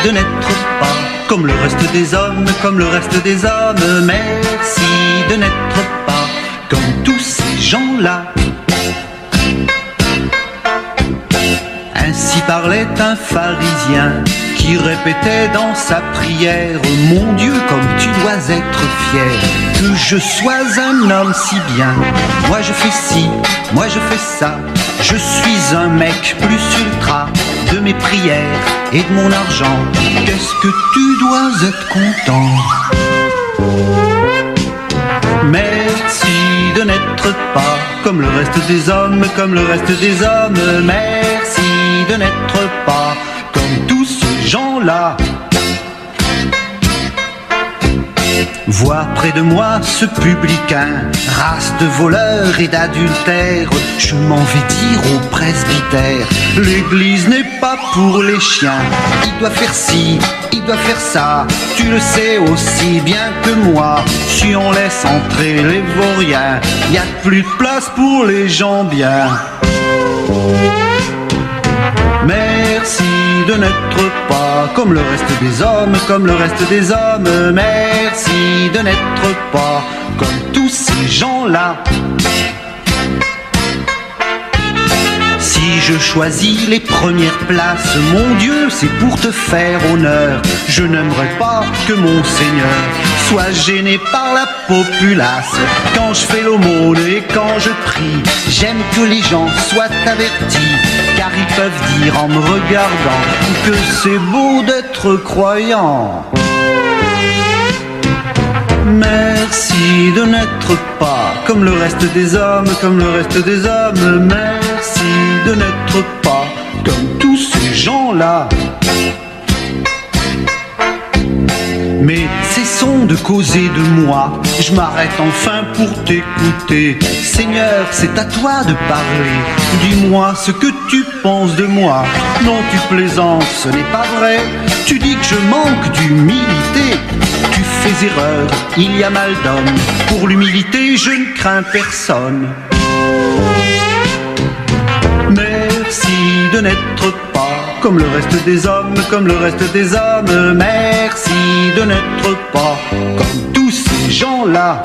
de n'être pas comme le reste des hommes, comme le reste des hommes. Merci de n'être pas comme tous ces gens-là. Ainsi parlait un pharisien qui répétait dans sa prière: mon Dieu, comme tu dois être fier que je sois un homme si bien. Moi je fais ci, moi je fais ça, je suis un mec plus ultra de mes prières et de mon argent. Qu'est-ce que tu dois être content? Merci de n'être pas comme le reste des hommes, comme le reste des hommes. Merci de n'être pas comme tous ces gens-là. Vois près de moi ce publicain, race de voleurs et d'adultères. Je m'en vais dire au presbytère: l'église n'est pas pour les chiens. Il doit faire ci, il doit faire ça. Tu le sais aussi bien que moi. Si on laisse entrer les vauriens, y a plus de place pour les gens bien. Merci de n'être pas comme le reste des hommes, comme le reste des hommes. Merci de n'être pas comme tous ces gens-là. Si je choisis les premières places, mon Dieu, c'est pour te faire honneur. Je n'aimerais pas que mon Seigneur soit gêné par la populace. Quand je fais l'aumône et quand je prie, j'aime que les gens soient avertis, car ils peuvent dire en me regardant que c'est beau d'être croyant. Merci de n'être pas comme le reste des hommes, comme le reste des hommes. Merci de n'être pas comme tous ces gens-là. Mais cessons de causer de moi, je m'arrête enfin pour t'écouter. Seigneur, c'est à toi de parler, dis-moi ce que tu penses de moi. Non, tu plaisantes, ce n'est pas vrai, tu dis que je manque d'humilité. Tu fais erreur, il y a mal d'homme, pour l'humilité je ne crains personne. Merci de n'être pas comme le reste des hommes, comme le reste des hommes. Merci de n'être pas comme tous ces gens-là.